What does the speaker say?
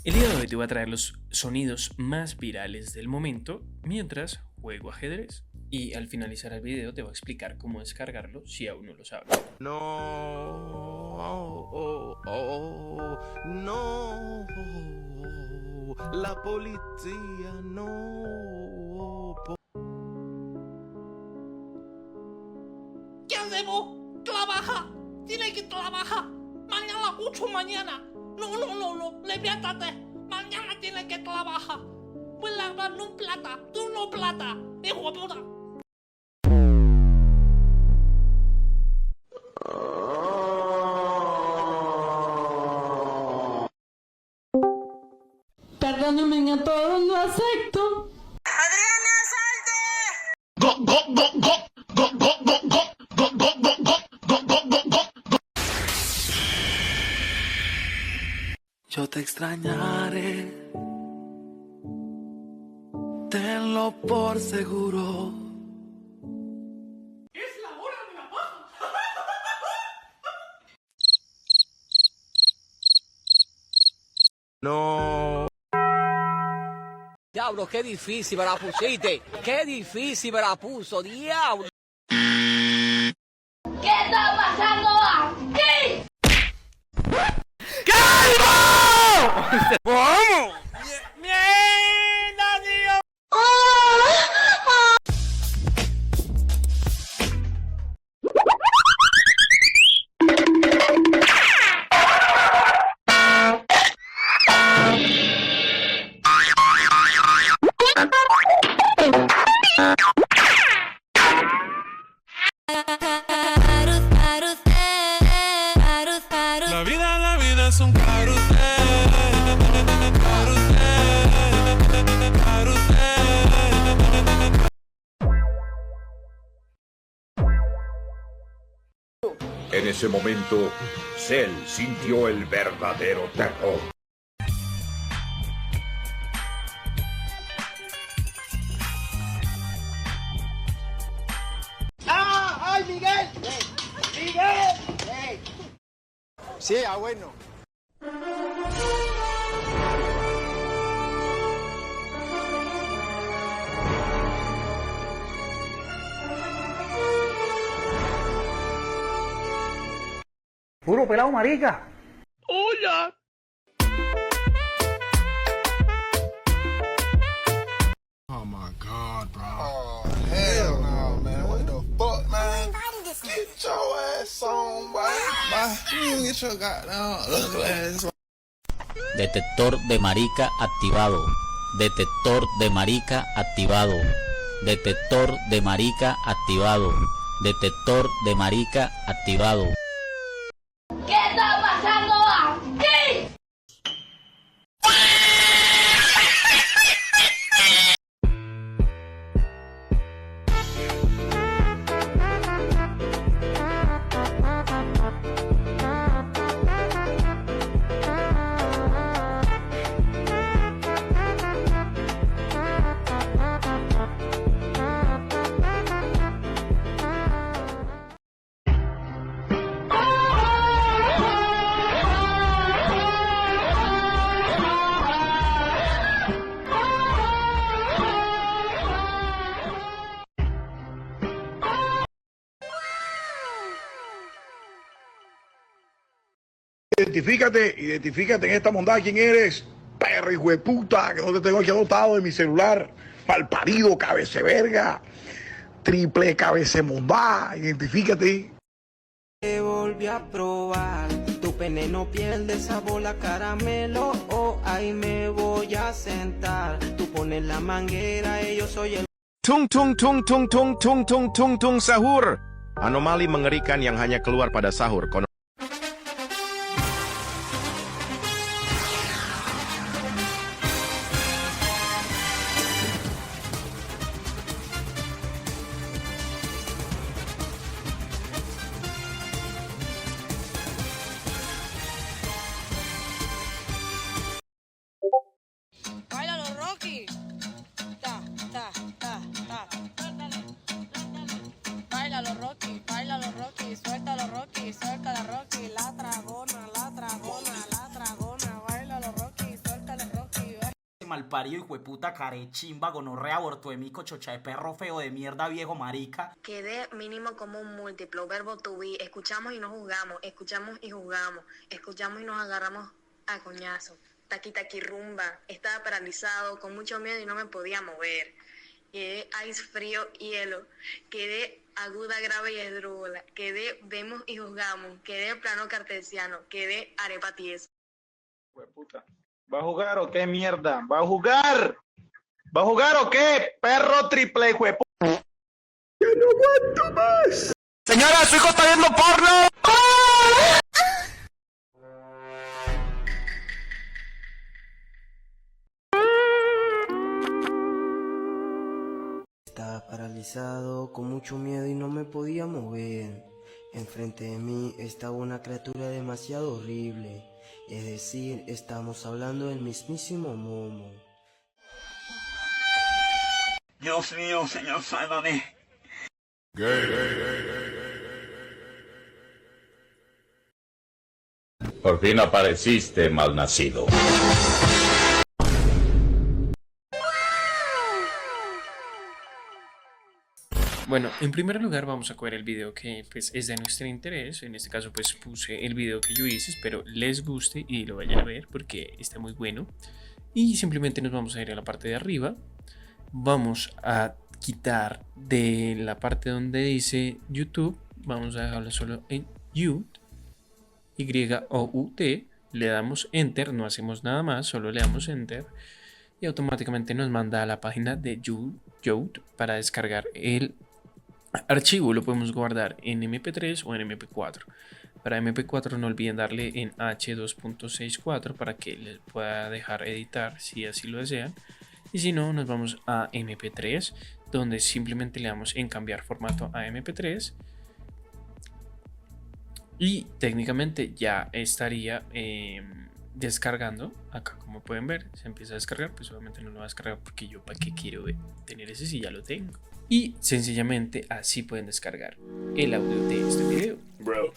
El día de hoy te voy a traer los sonidos más virales del momento mientras juego ajedrez. Y al finalizar el video te voy a explicar cómo descargarlo si aún no lo sabes. No, no, la policía no. ¿Qué hacemos? Trabaja. Tiene que trabajar. Mañana, mucho mañana. No, levántate. Mañana tiene que trabajar. Voy a darle un plata. Tú no plata. Hijo de puta. Perdónenme a todos, no acepto. ¡Adriana, salte! Yo te extrañaré, tenlo por seguro. Es la hora de la paja. No. Diablo, qué difícil me la pusiste. Qué difícil me la puso, diablo. ¿Qué está pasando aquí? ¿Cómo? La vida es un carrusel. En ese momento, Cell sintió el verdadero terror. ¡Ay, Miguel! ¡Miguel! Sí, bueno. Puro pelado marica. Hola. Oh my God, bro. Oh, hell no, man. What the fuck, man? Get your ass on, boy. You get your goddamn ugly ass on. Detector de marica activado. Detector de marica activado. Detector de marica activado. Detector de marica activado. ¿Qué está pasando aquí? Identifícate en esta mondad quién eres, perro hijo de puta, que no te tengo aquí anotado en mi celular, malparido, cabeceverga, triple cabecemondá, identifícate. Te volví a probar, tu pene no pierde sabor a caramelo, oh, ahí me voy a sentar, tú pones la manguera y yo soy el... Tung tung tung tung tung tung tung tung tung sahur. Anomali mengerikan yang hanya keluar pada sahur. Báilalo, Rocky. Ta, ta, ta, ta. Báilalo, Rocky. Báilalo, Rocky. Suéltalo, Rocky. Suéltala, Rocky. La dragona, la dragona, la dragona. Báilalo, Rocky. Suéltala. malparido, hijueputa, carechimba, gonorrea, abortoemico, chocha de perro feo de mierda, viejo marica. Quedé mínimo como un múltiplo, verbo to be. Escuchamos y nos juzgamos, escuchamos y juzgamos, escuchamos y nos agarramos a coñazo. Taqui taqui rumba, estaba paralizado, con mucho miedo y no me podía mover. Quedé ice frío, hielo, quedé aguda, grave y esdrújula, quedé vemos y juzgamos, quedé plano cartesiano, quedé arepa tiesa. Puta. ¿Va a jugar o qué mierda? ¿Va a jugar? ¿Va a jugar o qué? Perro triple, hijueputa. ¡Ya no aguanto más! Señora, su hijo está viendo porno. Estaba paralizado, con mucho miedo y no me podía mover. Enfrente de mí estaba una criatura demasiado horrible. Es decir, estamos hablando del mismísimo Momo. Dios mío, Señor, sálvame. Por fin apareciste, malnacido. Bueno, en primer lugar vamos a coger el video que pues es de nuestro interés. En este caso pues puse el video que yo hice, espero les guste y lo vayan a ver porque está muy bueno. Y simplemente nos vamos a ir a la parte de arriba. Vamos a quitar de la parte donde dice YouTube, vamos a dejarlo solo en YouTube, Y-O-U-T, le damos Enter, no hacemos nada más, solo le damos Enter y automáticamente nos manda a la página de YouTube para descargar el archivo. Lo podemos guardar en MP3 o en MP4. Para MP4 no olviden darle en H2.64 para que les pueda dejar editar si así lo desean. Y si no, nos vamos a MP3, donde simplemente le damos en cambiar formato a MP3. Y técnicamente ya estaría descargando. Acá como pueden ver, se empieza a descargar. Pues obviamente no lo va a descargar porque yo para qué quiero tener ese si ya lo tengo. Y sencillamente así pueden descargar el audio de este video. Bro.